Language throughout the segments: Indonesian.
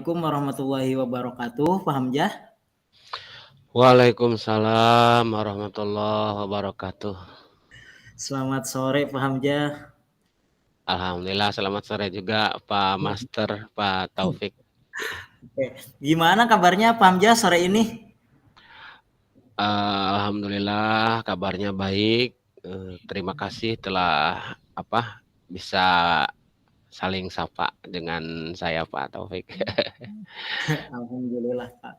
Assalamualaikum warahmatullahi wabarakatuh, Pak Hamzah. Waalaikumsalam warahmatullahi wabarakatuh. Selamat sore, Pak Hamzah. Alhamdulillah, selamat sore juga Pak Master, Pak Taufik. Oke. Gimana kabarnya Pak Hamzah sore ini? Alhamdulillah kabarnya baik. Terima kasih telah bisa saling sapa dengan saya Pak Taufik. Alhamdulillah, Pak.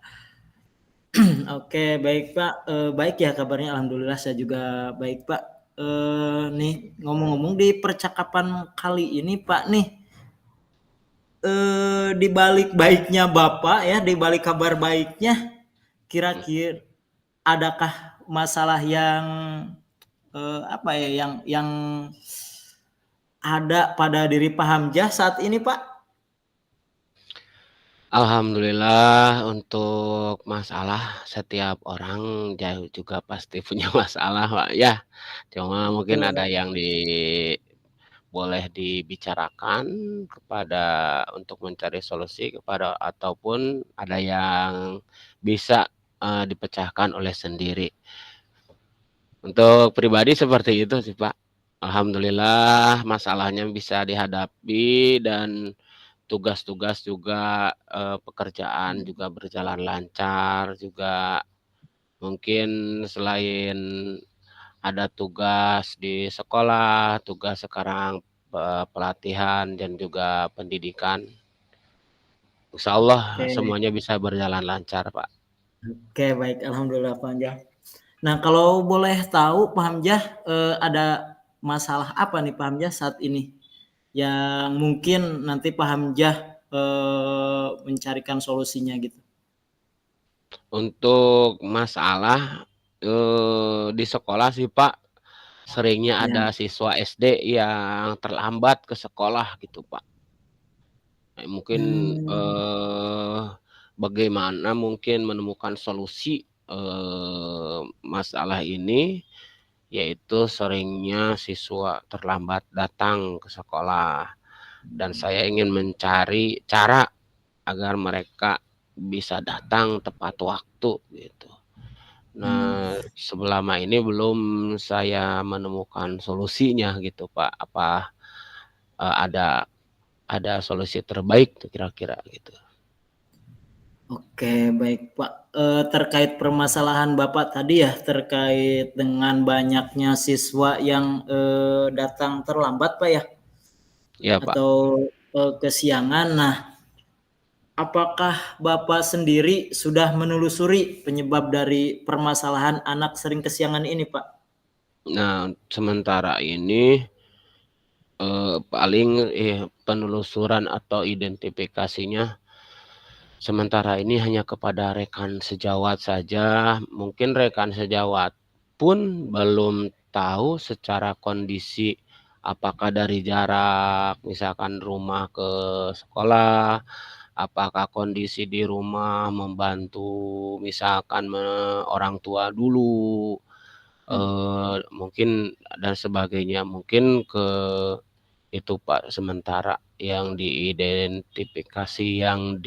Oke, baik Pak. Baik ya kabarnya. Alhamdulillah saya juga baik Pak. Nih ngomong-ngomong di percakapan kali ini Pak nih, di balik baiknya Bapak ya, di balik kabar baiknya, kira-kira adakah masalah yang yang ada pada diri Pak Hamzah saat ini Pak? Alhamdulillah untuk masalah setiap orang juga pasti punya masalah Pak ya. Cuma mungkin Betul, ada yang boleh dibicarakan untuk mencari solusi ataupun ada yang bisa dipecahkan oleh sendiri. Untuk pribadi seperti itu sih Pak. Alhamdulillah masalahnya bisa dihadapi dan tugas-tugas juga pekerjaan juga berjalan lancar juga. Mungkin selain ada tugas di sekolah, tugas sekarang pelatihan dan juga pendidikan. Insya Allah Oke. semuanya bisa berjalan lancar, Pak. Oke, baik. Alhamdulillah Pak Hamzah. Nah, kalau boleh tahu Pak Hamzah, ada masalah apa nih Pak Hamzah saat ini? Yang mungkin nanti Pak Hamzah mencarikan solusinya gitu. Untuk masalah di sekolah sih Pak, seringnya Ya. ada siswa SD yang terlambat ke sekolah gitu Pak. Mungkin Hmm, bagaimana mungkin menemukan solusi masalah ini, yaitu seringnya siswa terlambat datang ke sekolah. Dan saya ingin mencari cara agar mereka bisa datang tepat waktu gitu. Nah, selama ini belum saya menemukan solusinya gitu Pak. Apa ada solusi terbaik tuh kira-kira gitu. Oke, baik Pak. Terkait permasalahan Bapak tadi ya, terkait dengan banyaknya siswa yang datang terlambat Pak ya, Ya Pak. atau kesiangan. Nah, apakah Bapak sendiri sudah menelusuri penyebab dari permasalahan anak sering kesiangan ini Pak? Nah, sementara ini paling penelusuran atau identifikasinya sementara ini hanya kepada rekan sejawat saja. Mungkin rekan sejawat pun belum tahu secara kondisi apakah dari jarak misalkan rumah ke sekolah, apakah kondisi di rumah membantu misalkan orang tua dulu, mungkin dan sebagainya. Mungkin itu Pak sementara yang diidentifikasi yang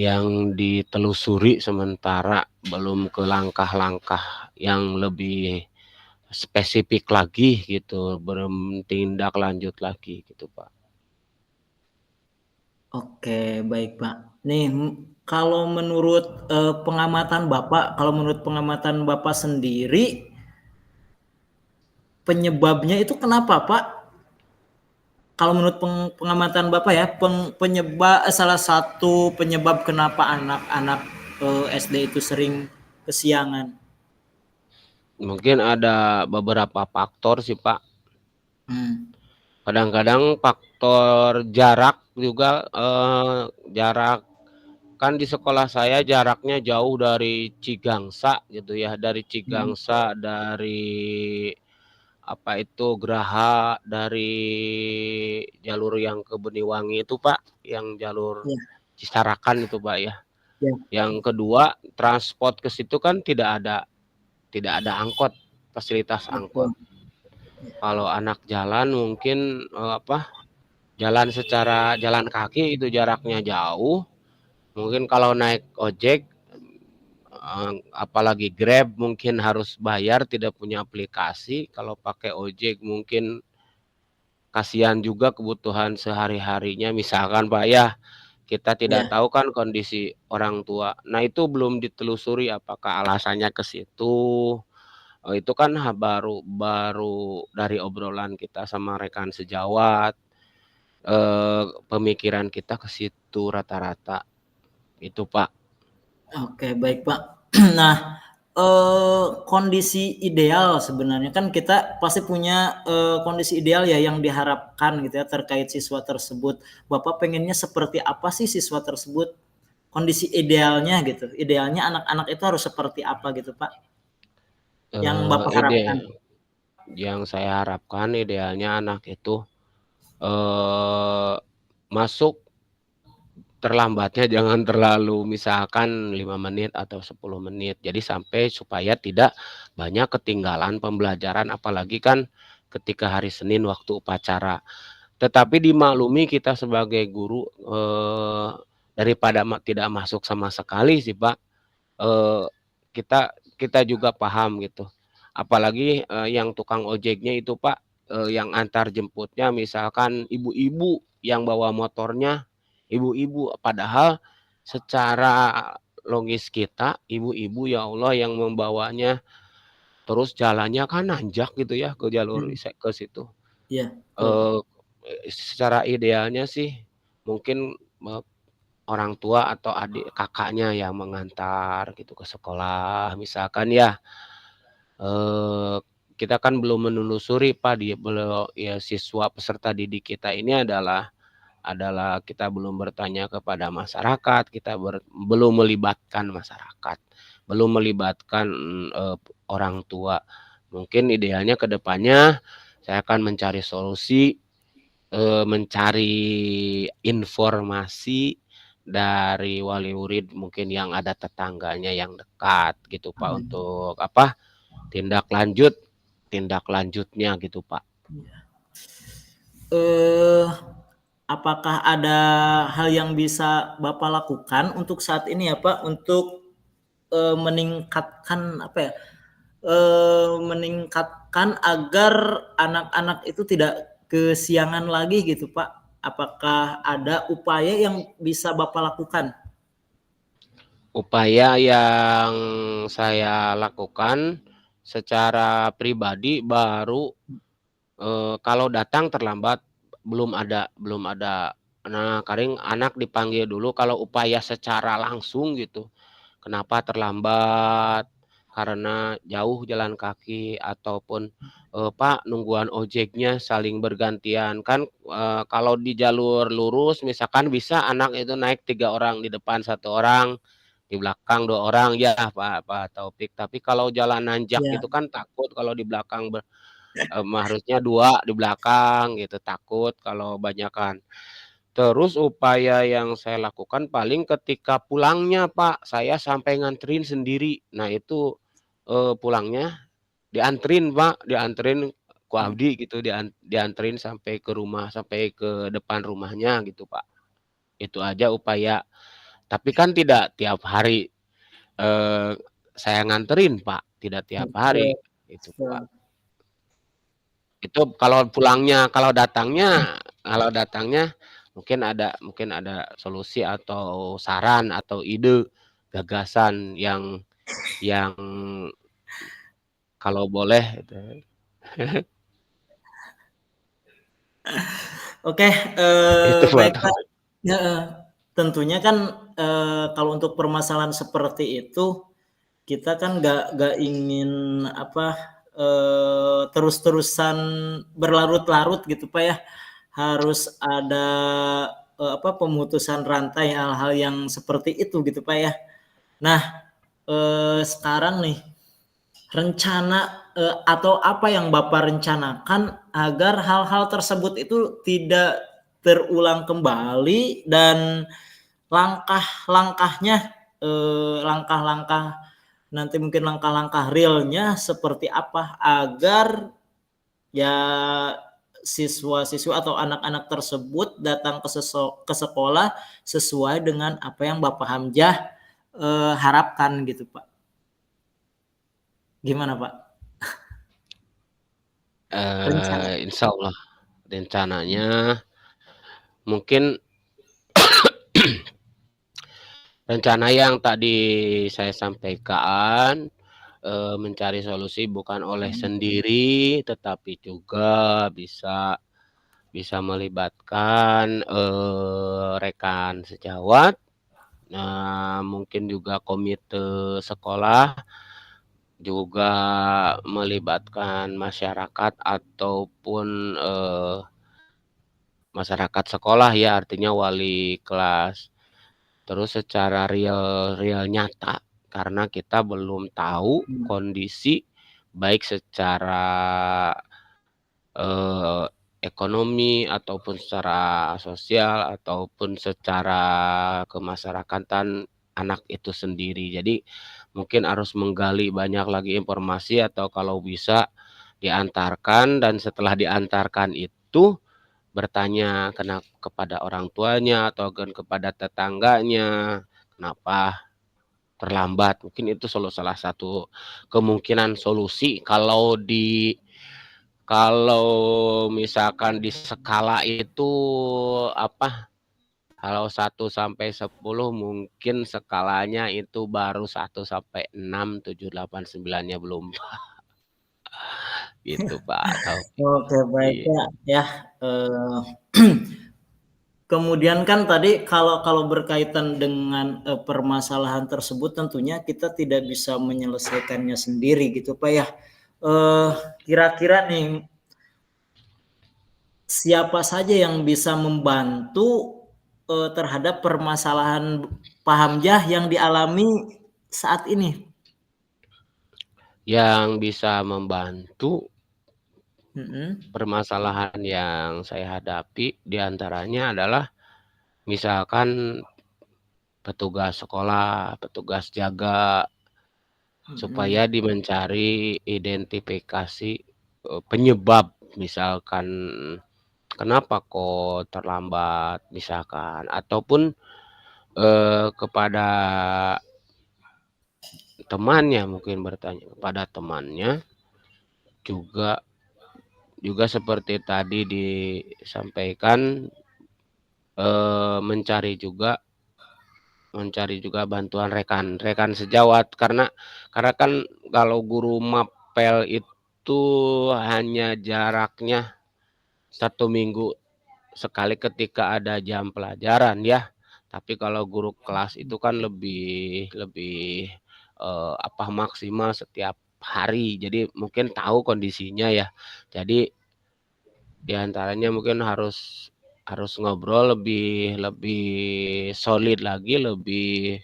yang ditelusuri sementara belum ke langkah-langkah yang lebih spesifik lagi gitu, belum tindak lanjut lagi gitu, Pak. Oke, baik, Pak. Nih, kalau menurut, pengamatan Bapak sendiri, penyebabnya itu kenapa, Pak? Kalau menurut pengamatan Bapak ya, salah satu penyebab kenapa anak-anak, SD itu sering kesiangan? Mungkin ada beberapa faktor sih, Pak. Mmm, Kadang-kadang faktor jarak juga, jarak kan di sekolah saya jaraknya jauh dari Cigangsa gitu ya, dari mhm, Cigangsa, dari apa itu, Graha, dari jalur yang ke Beniwangi itu, Pak, yang jalur iya Cisarakan itu, Pak, ya. iya, Yang kedua, transport ke situ kan tidak ada angkot, fasilitas angkot. betul, Kalau anak jalan mungkin, jalan kaki itu jaraknya jauh, mungkin kalau naik ojek, apalagi Grab mungkin harus bayar, tidak punya aplikasi, kalau pakai ojek mungkin kasihan juga kebutuhan sehari-harinya, misalkan, Pak, ya, kita tidak iya tahu kan kondisi orang tua. Nah, itu belum ditelusuri apakah alasannya ke situ. Itu kan baru baru dari obrolan kita sama rekan sejawat, pemikiran kita ke situ rata-rata, itu, Pak. oke, baik, Pak. Nah, kondisi ideal sebenarnya kan kita pasti punya, kondisi ideal ya yang diharapkan gitu ya terkait siswa tersebut. Bapak pengennya seperti apa sih siswa tersebut? Kondisi idealnya gitu, idealnya anak-anak itu harus seperti apa gitu, Pak, yang Bapak Ide harapkan? yang saya harapkan idealnya anak itu, eee, masuk terlambatnya jangan terlalu misalkan 5 menit atau 10 menit. Jadi sampai supaya tidak banyak ketinggalan pembelajaran apalagi kan ketika hari Senin waktu upacara. Tetapi dimaklumi kita sebagai guru, daripada tidak masuk sama sekali sih, Pak, eee, kita kita juga paham gitu. Apalagi, yang tukang ojeknya itu, Pak, yang antar jemputnya misalkan ibu-ibu yang bawa motornya, ibu-ibu. Padahal secara logis kita, ibu-ibu ya Allah yang membawanya, terus jalannya kan nanjak gitu ya ke jalur Mhm, ke situ. iya, betul. Eee, secara idealnya sih mungkin, orang tua atau adik kakaknya yang mengantar gitu ke sekolah misalkan ya, eee, kita kan belum menelusuri Pak ya siswa peserta didik kita ini adalah kita belum bertanya kepada masyarakat, kita belum melibatkan masyarakat, belum melibatkan, orang tua. Mungkin idealnya ke depannya saya akan mencari solusi, mencari informasi dari wali murid mungkin yang ada tetangganya yang dekat gitu, Pak, Mhm, untuk apa, tindak lanjut tindak lanjutnya gitu, Pak. iya. Eee, apakah ada hal yang bisa Bapak lakukan untuk saat ini ya, Pak, untuk, meningkatkan apa ya, meningkatkan agar anak-anak itu tidak kesiangan lagi gitu, Pak? Apakah ada upaya yang bisa Bapak lakukan? Upaya yang saya lakukan secara pribadi baru, kalau datang terlambat belum ada. Nah, kadang anak dipanggil dulu kalau upaya secara langsung gitu. Kenapa terlambat? Karena jauh jalan kaki ataupun, "Pak, nungguan ojeknya saling bergantian." Kan, kalau di jalur lurus misalkan bisa anak itu naik 3 orang, di depan 1 orang, di belakang 2 orang, ya Pak Taufik. Tapi kalau jalan nanjak Iya, gitu kan takut kalau di belakang harusnya 2 di belakang gitu, takut kalau banyakan. Terus upaya yang saya lakukan paling ketika pulangnya, Pak, saya sampai nganterin sendiri. Nah itu, pulangnya dianterin, Pak, dianterin ku mhm, abdi gitu, dianterin sampai ke rumah, sampai ke depan rumahnya gitu, Pak. Itu aja upaya Tapi kan tidak tiap hari saya nganterin, Pak, tidak tiap hari, Betul, itu, Pak. betul. Itu kalau datangnya mungkin ada solusi atau saran atau ide, gagasan yang kalau boleh gitu. Oke, Itu, baik, Pak. Pak. Heeh. Tentunya kan, kalau untuk permasalahan seperti itu, kita kan nggak ingin apa, terus-terusan berlarut-larut gitu, Pak, ya. Harus ada, apa, pemutusan rantai hal-hal yang seperti itu gitu, Pak, ya. Nah, sekarang nih, rencana, atau apa yang Bapak rencanakan agar hal-hal tersebut itu tidak terulang kembali dan langkah-langkahnya, langkah-langkah nanti mungkin langkah-langkah realnya seperti apa agar ya siswa-siswa atau anak-anak tersebut datang ke sekolah sesuai dengan apa yang Bapak Hamzah, harapkan gitu, Pak. Gimana, Pak? Rencana. Insyaallah rencananya mungkin rencana yang tadi saya sampaikan, mencari solusi bukan oleh sendiri, tetapi juga bisa bisa melibatkan, rekan sejawat, mungkin juga komite sekolah, juga melibatkan masyarakat ataupun, masyarakat sekolah ya, artinya wali kelas. Terus secara real nyata, karena kita belum tahu Mmm, kondisi baik secara, eee, ekonomi ataupun secara sosial ataupun secara kemasyarakatan anak itu sendiri. Jadi mungkin harus menggali banyak lagi informasi atau kalau bisa diantarkan dan setelah diantarkan itu bertanya kepada orang tuanya atau kepada tetangganya, kenapa terlambat. Mungkin itu salah satu kemungkinan solusi kalau misalkan di skala itu apa, kalau 1 sampai 10 mungkin skalanya itu baru 1 sampai 6, 7, 8, 9-nya belum, gitu Pak Taufik. oke baik, Iya. Kak, ya, eee, kemudian kan tadi kalau kalau berkaitan dengan, permasalahan tersebut tentunya kita tidak bisa menyelesaikannya sendiri gitu, Pak, ya. Eee, Kira-kira nih siapa saja yang bisa membantu, terhadap permasalahan Pak Hamzah yang dialami saat ini? Yang bisa membantu Mhm, permasalahan yang saya hadapi di antaranya adalah misalkan petugas sekolah, petugas jaga, mhm, supaya mencari identifikasi, penyebab misalkan kenapa kok terlambat misalkan ataupun, kepada temannya mungkin bertanya kepada temannya juga juga seperti tadi disampaikan, mencari juga bantuan rekan sejawat karena kan kalau guru mapel itu hanya jaraknya 1 minggu sekali ketika ada jam pelajaran ya. Tapi kalau guru kelas itu kan lebih lebih, maksimal setiap hari. Jadi mungkin tahu kondisinya ya. Jadi di antaranya mungkin harus harus ngobrol lebih lebih solid lagi, lebih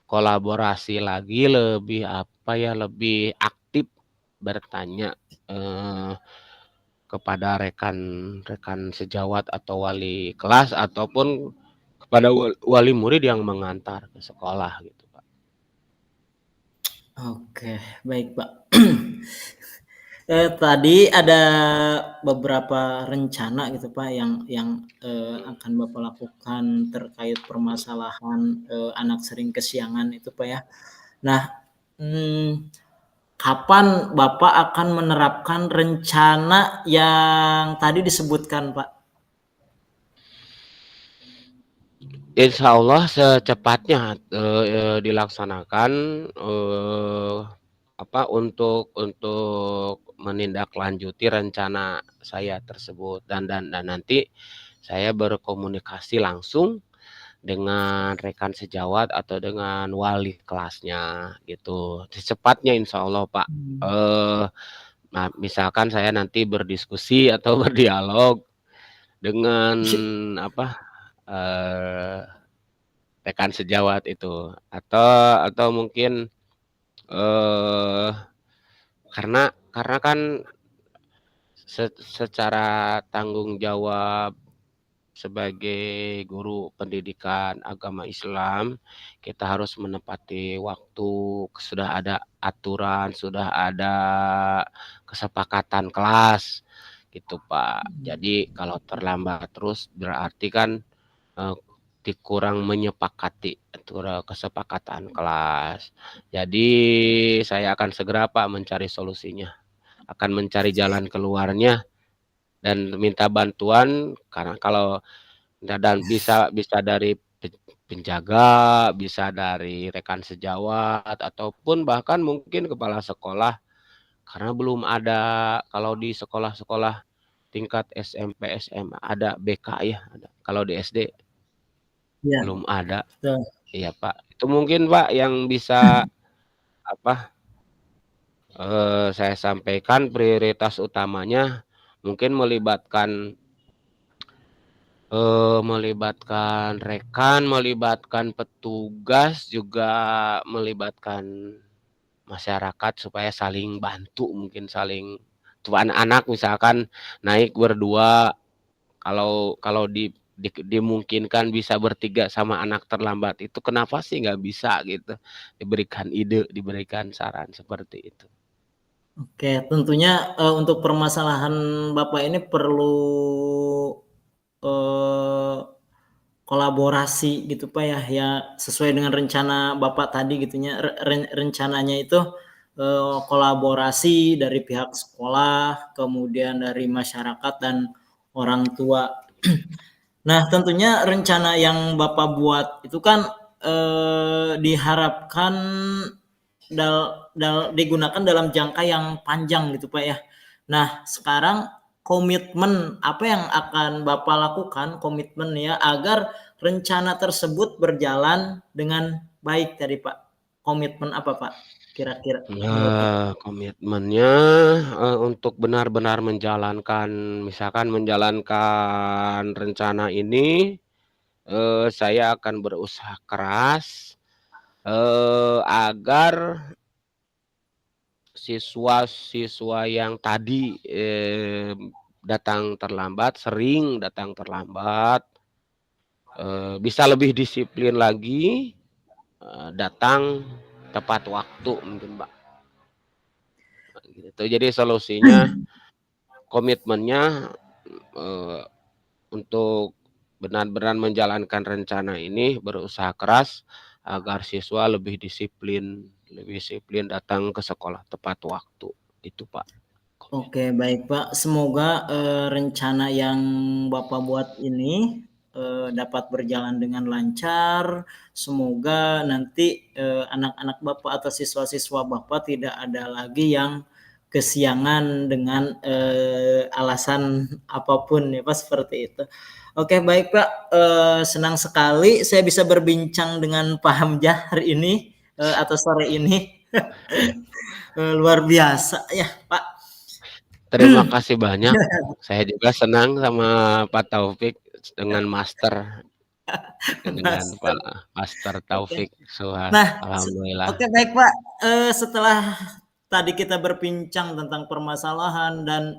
kolaborasi lagi, lebih lebih aktif bertanya, eee, kepada rekan sejawat atau wali kelas ataupun kepada wali murid yang mengantar ke sekolah gitu, Pak. oke baik, Pak. Tadi ada beberapa rencana gitu Pak yang akan Bapak lakukan terkait permasalahan, anak sering kesiangan itu Pak ya. Nah, mmm, kapan Bapak akan menerapkan rencana yang tadi disebutkan Pak? Insya Allah secepatnya, dilaksanakan, untuk menindaklanjuti rencana saya tersebut dan nanti saya berkomunikasi langsung dengan rekan sejawat atau dengan wali kelasnya gitu. Secepatnya insya Allah Pak. Mmm. Eee, Misalkan saya nanti berdiskusi atau berdialog dengan apa, eee, rekan sejawat itu atau mungkin, eee, karena kan secara tanggung jawab sebagai guru pendidikan agama Islam, kita harus menepati waktu, sudah ada aturan, sudah ada kesepakatan kelas, gitu Pak. Jadi kalau terlambat terus berarti kan, eee, kurang menyepakati kesepakatan kelas. Jadi saya akan segera Pak mencari solusinya, akan mencari jalan keluarnya dan minta bantuan karena kalau dan bisa dari penjaga, bisa dari rekan sejawat, ataupun bahkan mungkin kepala sekolah, karena belum ada kalau di sekolah-sekolah tingkat SMP, SMA ada BK ya, ada. Kalau di SD Iya, belum ada. betul. Iya, Pak. Itu mungkin, Pak, yang bisa, apa, saya sampaikan prioritas utamanya mungkin melibatkan rekan, melibatkan petugas, juga melibatkan masyarakat supaya saling bantu mungkin saling tuh anak-anak misalkan naik berdua, kalau kalau dimungkinkan bisa bertiga sama anak terlambat itu kenapa sih nggak bisa gitu, diberikan ide, diberikan saran seperti itu. Oke, tentunya, untuk permasalahan Bapak ini perlu, eee, kolaborasi gitu Pak ya sesuai dengan rencana Bapak tadi gitunya rencananya itu, kolaborasi dari pihak sekolah, kemudian dari masyarakat dan orang tua. Nah, tentunya rencana yang Bapak buat itu kan, diharapkan digunakan dalam jangka yang panjang gitu, Pak, ya. Nah, sekarang komitmen apa yang akan Bapak lakukan, komitmen ya, agar rencana tersebut berjalan dengan baik tadi, Pak? Komitmen apa, Pak, kira-kira menurut Bapak? Komitmennya, untuk benar-benar menjalankan misalkan menjalankan rencana ini, saya akan berusaha keras, agar siswa-siswa yang tadi, sering datang terlambat, bisa lebih disiplin lagi, datang tepat waktu mungkin, Mbak, gitu. Jadi solusinya, komitmennya, eee, untuk benar-benar menjalankan rencana ini berusaha keras agar siswa lebih disiplin datang ke sekolah tepat waktu, itu Pak, Oke, baik, Pak. Semoga, rencana yang Bapak buat ini, dapat berjalan dengan lancar. Semoga nanti, anak-anak Bapak atau siswa-siswa Bapak tidak ada lagi yang kesiangan dengan, alasan apapun ya, Pak, seperti itu. Oke, baik, Pak, senang sekali saya bisa berbincang dengan Pak Hamzah hari ini, atau sore ini. Luar biasa ya, Pak. terima kasih banyak. Saya juga senang sama Pak Taufik dengan dengan Master, Pak Master oke. Taufik Suhas, Nah, oke alhamdulillah. baik Pak, setelah tadi kita berbincang tentang permasalahan dan,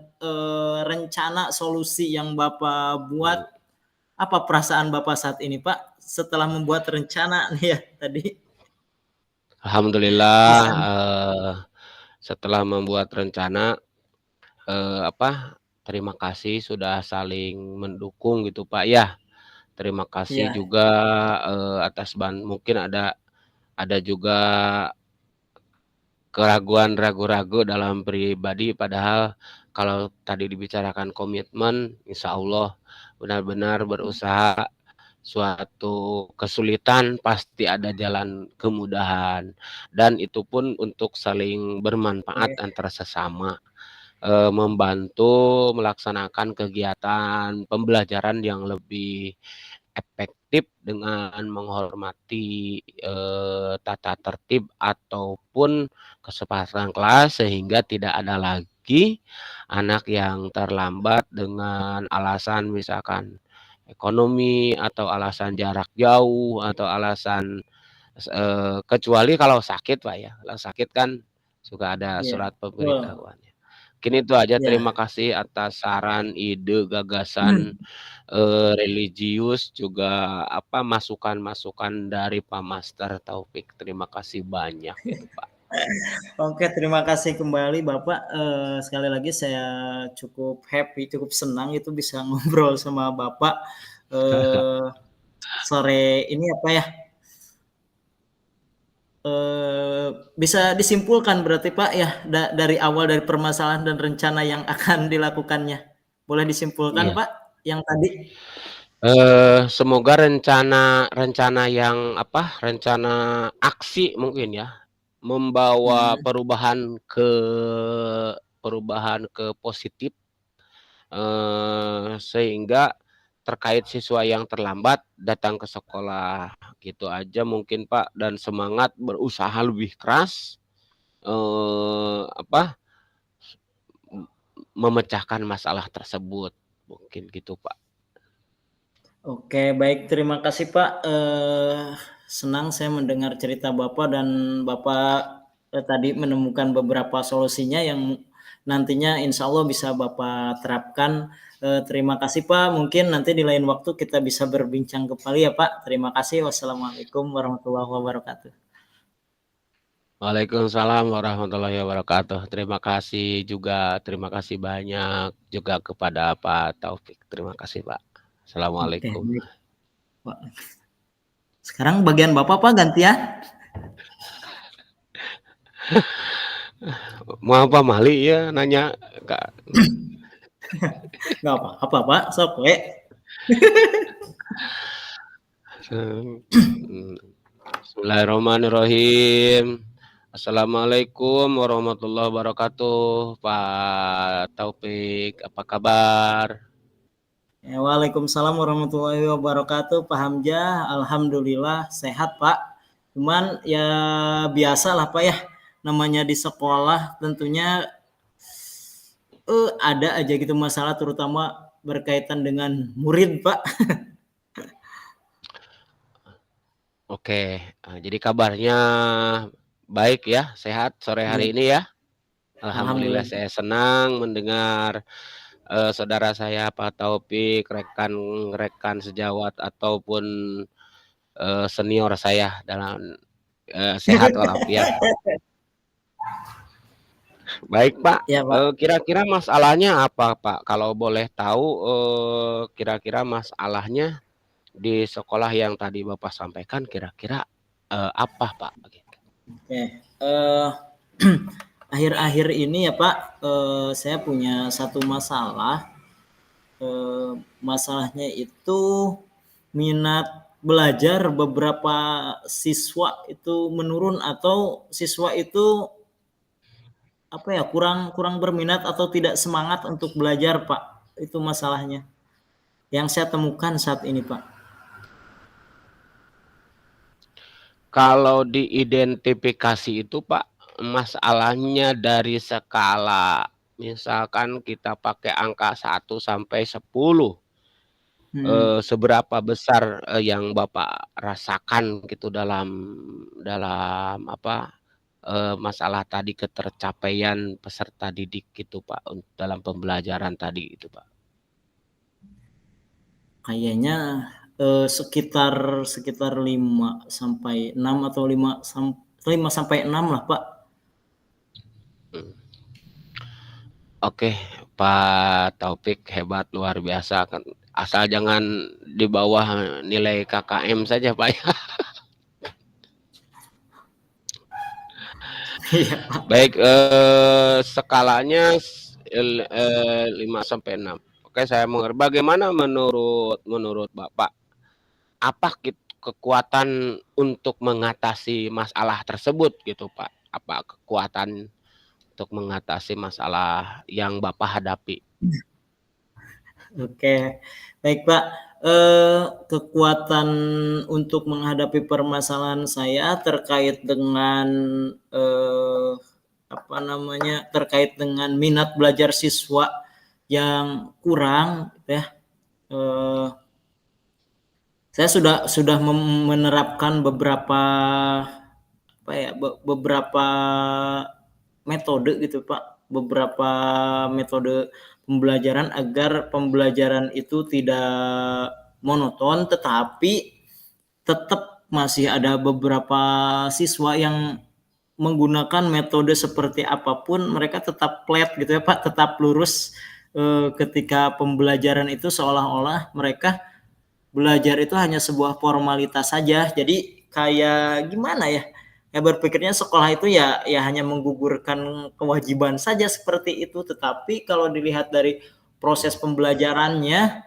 rencana solusi yang Bapak buat, Mmm, apa perasaan Bapak saat ini Pak, setelah membuat rencana nih ya tadi? alhamdulillah, Bisa setelah membuat rencana, terima kasih sudah saling mendukung gitu, Pak, ya. Terima kasih Iya, juga, atas mungkin ada juga keraguan ragu-ragu dalam pribadi, padahal kalau tadi dibicarakan komitmen, insya Allah benar-benar berusaha, suatu kesulitan pasti ada jalan kemudahan, dan itu pun untuk saling bermanfaat oke. antara sesama, membantu melaksanakan kegiatan pembelajaran yang lebih efektif dengan menghormati, tata tertib ataupun kesepakatan kelas, sehingga tidak ada lagi anak yang terlambat dengan alasan misalkan ekonomi atau alasan jarak jauh atau alasan, kecuali kalau sakit, Pak, ya. Kalau sakit kan suka ada Iya, surat betul. pemberitahuannya. Mungkin itu aja, terima Iya. kasih atas saran, ide, gagasan, religius, juga masukan-masukan dari Pak Master Taufik. Terima kasih banyak gitu, Pak. Oke, terima kasih kembali Bapak, sekali lagi saya cukup happy, cukup senang itu bisa ngobrol sama Bapak, eee, sore ini apa ya, bisa disimpulkan berarti Pak ya, dari awal dari permasalahan dan rencana yang akan dilakukannya. Boleh disimpulkan Iya. Pak, yang tadi? Semoga rencana rencana yang rencana aksi mungkin ya, membawa Mhm, perubahan ke positif, sehingga terkait siswa yang terlambat datang ke sekolah, gitu aja mungkin, Pak, dan semangat berusaha lebih keras, eee, apa, memecahkan masalah tersebut, mungkin gitu, Pak. oke baik terima kasih Pak, senang saya mendengar cerita Bapak dan Bapak, tadi menemukan beberapa solusinya yang nantinya insya Allah bisa Bapak terapkan, terima kasih Pak, mungkin nanti di lain waktu kita bisa berbincang kembali ya Pak. Terima kasih. Wassalamualaikum warahmatullahi wabarakatuh. Waalaikumsalam warahmatullahi wabarakatuh. Terima kasih banyak juga kepada Pak Taufik. Terima kasih, Pak. Oke Assalamualaikum. baik Pak. Sekarang bagian Bapak Pak gantian. Mau apa Mali ya nanya Kak? Nggak apa-apa Pak, sok we. Bismillahirrahmanirrahim. Assalamualaikum warahmatullahi wabarakatuh. Pak Taufik, apa kabar? Ya, waalaikumsalam warahmatullahi wabarakatuh. Pak Hamzah, alhamdulillah sehat Pak. Cuman ya biasalah Pak ya, namanya di sekolah tentunya ada aja gitu masalah terutama berkaitan dengan murid Pak. Oke, jadi kabarnya baik ya, sehat sore Iya, hari ini ya? Alhamdulillah alhamdulillah. saya senang mendengar, saudara saya Pak Taufik, rekan sejawat ataupun, senior saya dalam, sehat walafiat. Baik Pak, Ya Pak. kira-kira masalahnya apa Pak? Kalau boleh tahu, kira-kira masalahnya di sekolah yang tadi Bapak sampaikan kira-kira, apa Pak? Gitu. Oke. Akhir-akhir ini ya Pak, saya punya satu masalah. Masalahnya itu minat belajar beberapa siswa itu menurun atau siswa itu apa ya kurang kurang berminat atau tidak semangat untuk belajar Pak, itu masalahnya yang saya temukan saat ini Pak. Kalau diidentifikasi itu Pak, masalahnya dari skala misalkan kita pakai angka 1 sampai 10, seberapa besar, yang Bapak rasakan gitu dalam dalam masalah tadi ketercapaian peserta didik gitu Pak, dalam pembelajaran tadi itu Pak? Kayaknya sekitar sekitar 5 sampai 6 atau 5 sampai 6 lah Pak. Mmm. Oke, Pak Taufik hebat luar biasa kan. Asal jangan di bawah nilai KKM saja, Pak, ya. Iya, Pak. Baik, skalanya 5 sampai 6. Oke, saya mengerti. Bagaimana menurut menurut Bapak, apa kekuatan untuk mengatasi masalah tersebut gitu, Pak? Apa kekuatan untuk mengatasi masalah yang Bapak hadapi? Oke, baik Pak. Kekuatan untuk menghadapi permasalahan saya terkait dengan apa namanya, terkait dengan minat belajar siswa yang kurang, gitu ya. Eh, saya sudah menerapkan beberapa apa ya, beberapa metode gitu Pak, beberapa metode pembelajaran agar pembelajaran itu tidak monoton, tetapi tetap masih ada beberapa siswa yang menggunakan metode seperti apapun mereka tetap flat gitu ya Pak, tetap lurus ketika pembelajaran itu seolah-olah mereka belajar itu hanya sebuah formalitas saja. Jadi kayak gimana ya? Ya berpikirnya sekolah itu ya hanya menggugurkan kewajiban saja seperti itu. Tetapi kalau dilihat dari proses pembelajarannya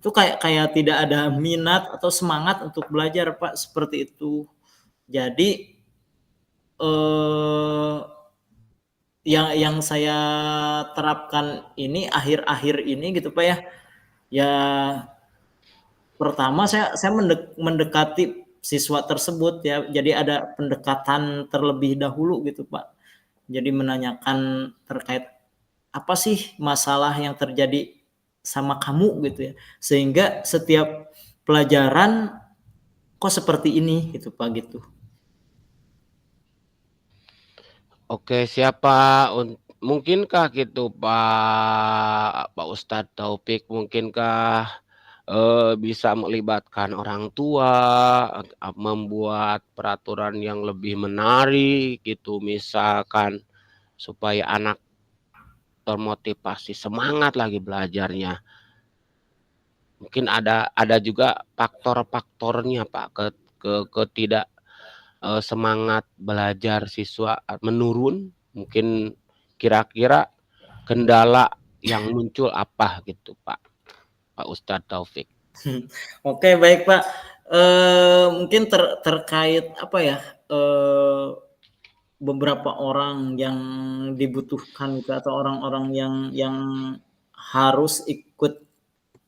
itu kayak kayak tidak ada minat atau semangat untuk belajar Pak seperti itu. Jadi eh, yang saya terapkan ini akhir-akhir ini gitu Pak ya. Ya pertama saya mendekati siswa tersebut ya, jadi ada pendekatan terlebih dahulu gitu Pak. Jadi menanyakan terkait apa sih masalah yang terjadi sama kamu gitu ya, sehingga setiap pelajaran kok seperti ini gitu Pak gitu. Oke, siapa mungkinkah gitu Pak Ustadz Taufik, mungkinkah bisa melibatkan orang tua, membuat peraturan yang lebih menarik gitu, misalkan supaya anak termotivasi semangat lagi belajarnya. Mungkin ada juga faktor-faktornya Pak, ketidak semangat belajar siswa menurun, mungkin kira-kira kendala yang muncul apa gitu Pak Ustadz Taufik? Oke baik Pak, mungkin terkait apa ya, beberapa orang yang dibutuhkan gitu atau orang-orang yang harus ikut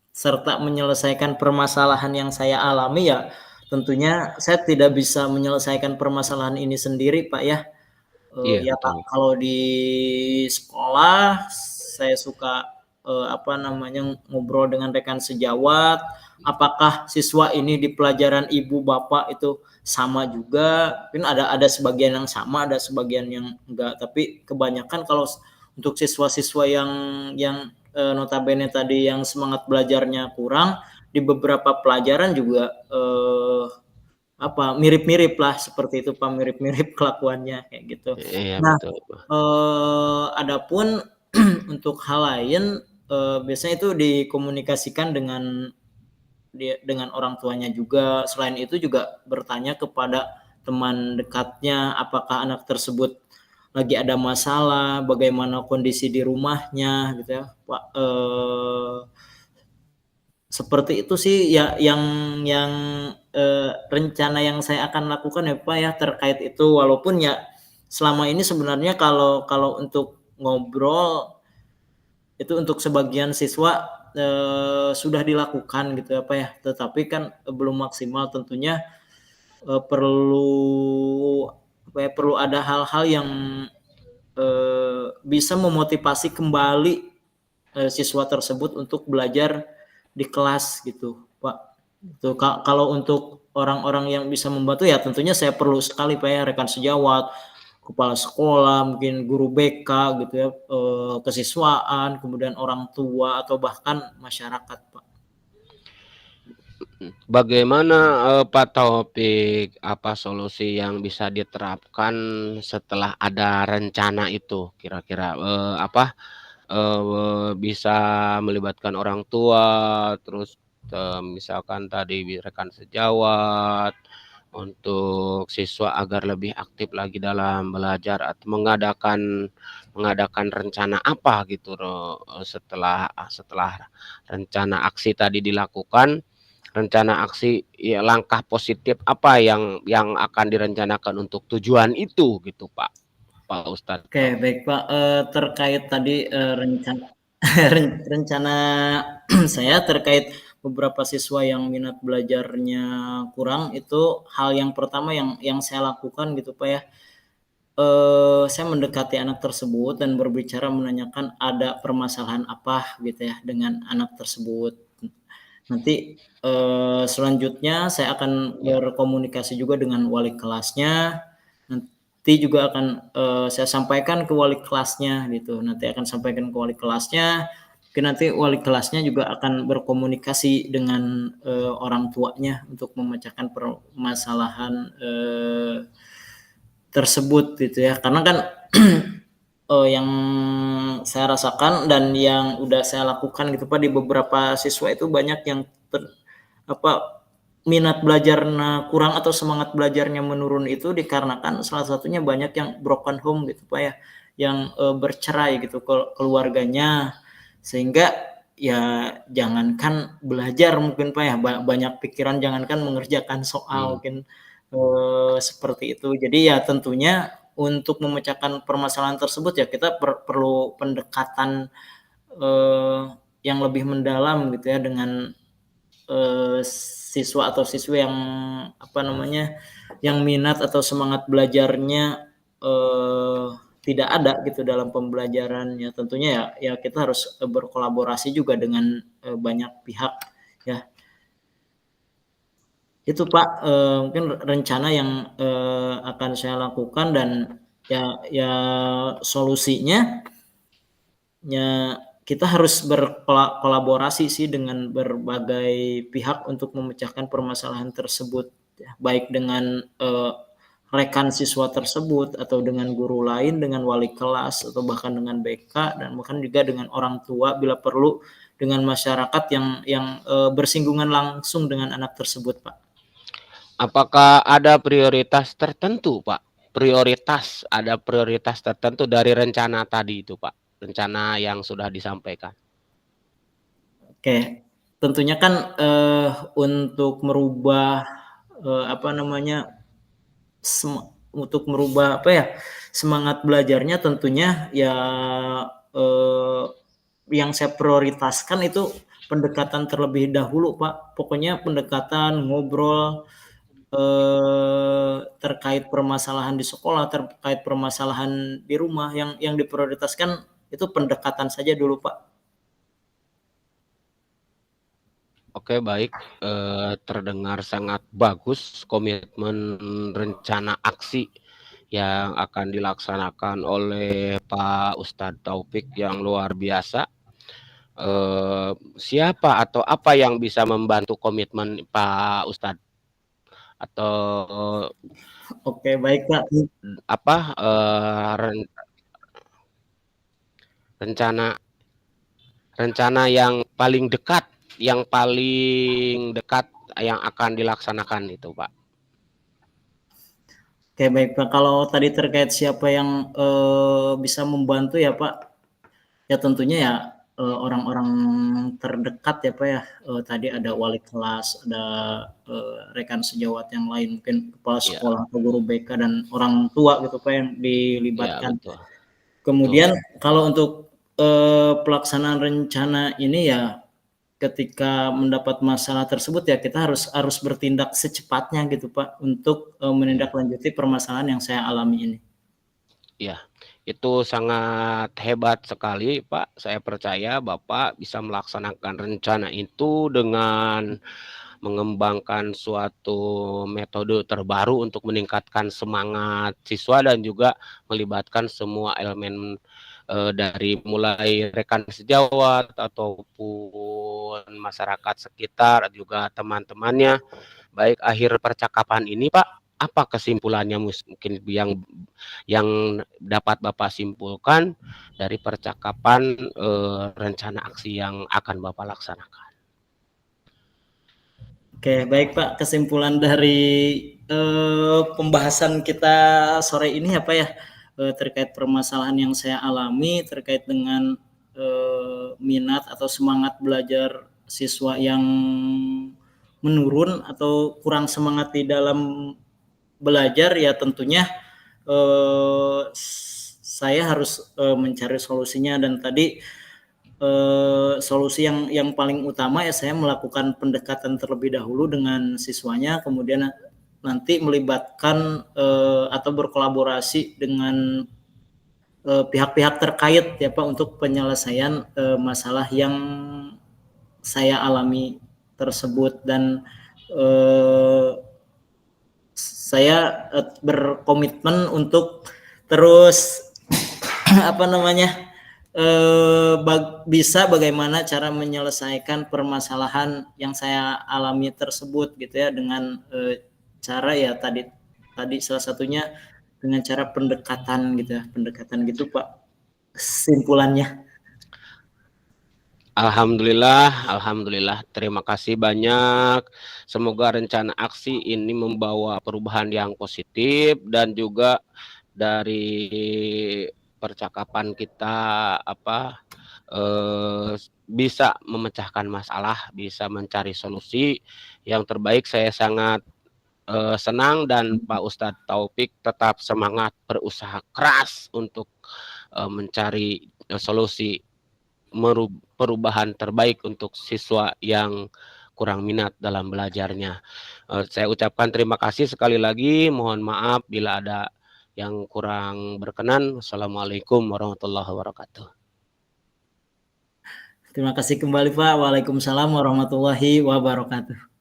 serta menyelesaikan permasalahan yang saya alami ya tentunya saya tidak bisa menyelesaikan permasalahan ini sendiri Pak ya. Iya Ya Pak, betul. kalau di sekolah saya suka apa namanya ngobrol dengan rekan sejawat, apakah siswa ini di pelajaran ibu bapak itu sama juga? Mungkin ada sebagian yang sama, ada sebagian yang enggak, tapi kebanyakan kalau untuk siswa-siswa yang notabene tadi yang semangat belajarnya kurang, di beberapa pelajaran juga apa mirip-mirip lah seperti itu Pak, mirip-mirip kelakuannya kayak gitu. Iya Nah, betul. adapun untuk hal lain, biasanya itu dikomunikasikan dengan orang tuanya juga. Selain itu juga bertanya kepada teman dekatnya, apakah anak tersebut lagi ada masalah, bagaimana kondisi di rumahnya gitu ya, Pak. Seperti itu sih ya yang rencana yang saya akan lakukan ya Pak ya terkait itu. Walaupun ya selama ini sebenarnya kalau kalau untuk ngobrol itu untuk sebagian siswa sudah dilakukan gitu ya Pak ya. Tetapi kan belum maksimal tentunya perlu apa ya, perlu ada hal-hal yang bisa memotivasi kembali siswa tersebut untuk belajar di kelas gitu, Pak. Itu kalau untuk orang-orang yang bisa membantu ya tentunya saya perlu sekali Pak ya rekan sejawat, kepala sekolah, mungkin guru BK gitu ya, kesiswaan, kemudian orang tua atau bahkan masyarakat, Pak. Bagaimana Pak Taufik, apa solusi yang bisa diterapkan setelah ada rencana itu? Kira-kira bisa melibatkan orang tua, terus, misalkan tadi rekan sejawat, untuk siswa agar lebih aktif lagi dalam belajar atau mengadakan mengadakan rencana apa gitu setelah setelah rencana aksi tadi dilakukan, rencana aksi ya langkah positif apa yang akan direncanakan untuk tujuan itu gitu Pak Ustadz. Oke, baik Pak, terkait tadi, rencana saya terkait beberapa siswa yang minat belajarnya kurang, itu hal yang pertama yang saya lakukan gitu Pak ya, saya mendekati anak tersebut dan berbicara menanyakan ada permasalahan apa gitu ya dengan anak tersebut. Nanti, selanjutnya saya akan Ya, berkomunikasi juga dengan wali kelasnya, nanti juga akan, saya sampaikan ke wali kelasnya gitu, nanti akan sampaikan ke wali kelasnya, mungkin nanti wali kelasnya juga akan berkomunikasi dengan, orang tuanya untuk memecahkan permasalahan, tersebut gitu ya. Karena kan, yang saya rasakan dan yang udah saya lakukan gitu Pak, di beberapa siswa itu banyak yang apa, minat belajarnya kurang atau semangat belajarnya menurun itu dikarenakan salah satunya banyak yang broken home gitu Pak ya, yang, bercerai gitu keluarganya. Sehingga ya jangankan belajar mungkin Pak ya, banyak pikiran jangankan mengerjakan soal mmm, mungkin, seperti itu. Jadi ya tentunya untuk memecahkan permasalahan tersebut ya kita perlu pendekatan, eee, yang lebih mendalam gitu ya dengan, siswa atau siswi yang apa namanya, yang minat atau semangat belajarnya, eee, tidak ada gitu dalam pembelajarannya. Tentunya ya kita harus, berkolaborasi juga dengan, banyak pihak ya. Itu Pak, mungkin rencana yang, akan saya lakukan dan ya solusinya, ya kita harus kolaborasi sih dengan berbagai pihak untuk memecahkan permasalahan tersebut ya, baik dengan, rekan siswa tersebut atau dengan guru lain, dengan wali kelas atau bahkan dengan BK dan bahkan juga dengan orang tua bila perlu dengan masyarakat yang, bersinggungan langsung dengan anak tersebut, Pak. apakah ada prioritas tertentu, Pak? Ada prioritas tertentu dari rencana tadi itu, Pak? Rencana yang sudah disampaikan? Oke, tentunya kan, untuk merubah, apa namanya, untuk merubah apa ya, semangat belajarnya tentunya ya, eee, yang saya prioritaskan itu pendekatan terlebih dahulu, Pak. Pokoknya pendekatan, ngobrol, terkait permasalahan di sekolah, terkait permasalahan di rumah, yang diprioritaskan itu pendekatan saja dulu, Pak. Oke, baik, terdengar sangat bagus komitmen rencana aksi yang akan dilaksanakan oleh Pak Ustadz Taufik yang luar biasa. Siapa atau apa yang bisa membantu komitmen Pak Ustadz? Atau Oke, baik, Kak. apa, rencana rencana yang paling dekat yang akan dilaksanakan itu, Pak? Oke, baik, Pak. Kalau tadi terkait siapa yang, bisa membantu ya, Pak, ya tentunya ya, orang-orang terdekat ya, Pak, ya. Tadi ada wali kelas, ada, rekan sejawat yang lain, mungkin kepala Iya, sekolah atau guru BK dan orang tua gitu, Pak, yang iya, dilibatkan. betul betul. Kemudian kalau untuk, pelaksanaan rencana ini ya ketika mendapat masalah tersebut ya kita harus bertindak secepatnya gitu, Pak, untuk, Iya. menindaklanjuti permasalahan yang saya alami ini. Iya, itu sangat hebat sekali, Pak. Saya percaya Bapak bisa melaksanakan rencana itu dengan mengembangkan suatu metode terbaru untuk meningkatkan semangat siswa dan juga melibatkan semua elemen dari mulai rekan sejawat ataupun masyarakat sekitar juga teman-temannya. Baik, akhir percakapan ini, Pak, apa kesimpulannya mungkin yang dapat Bapak simpulkan dari percakapan rencana aksi yang akan Bapak laksanakan? Oke, baik Pak. Kesimpulan dari pembahasan kita sore ini apa ya, terkait permasalahan yang saya alami terkait dengan minat atau semangat belajar siswa yang menurun atau kurang semangat di dalam belajar, ya tentunya saya harus mencari solusinya. Dan tadi solusi yang paling utama ya saya melakukan pendekatan terlebih dahulu dengan siswanya, kemudian nanti melibatkan atau berkolaborasi dengan pihak-pihak terkait ya Pak untuk penyelesaian masalah yang saya alami tersebut. Dan saya berkomitmen untuk terus apa namanya bisa bagaimana cara menyelesaikan permasalahan yang saya alami tersebut gitu ya, dengan cara ya tadi salah satunya dengan cara pendekatan gitu ya, pendekatan gitu Pak kesimpulannya. Alhamdulillah. Terima kasih banyak. Semoga rencana aksi ini membawa perubahan yang positif, dan juga dari percakapan kita bisa memecahkan masalah, bisa mencari solusi yang terbaik. Saya sangat senang, dan Pak Ustadz Taufik tetap semangat berusaha keras untuk mencari solusi perubahan terbaik untuk siswa yang kurang minat dalam belajarnya. Saya ucapkan terima kasih sekali lagi. Mohon maaf bila ada yang kurang berkenan. Wassalamualaikum warahmatullahi wabarakatuh. Terima kasih kembali Pak. Waalaikumsalam warahmatullahi wabarakatuh.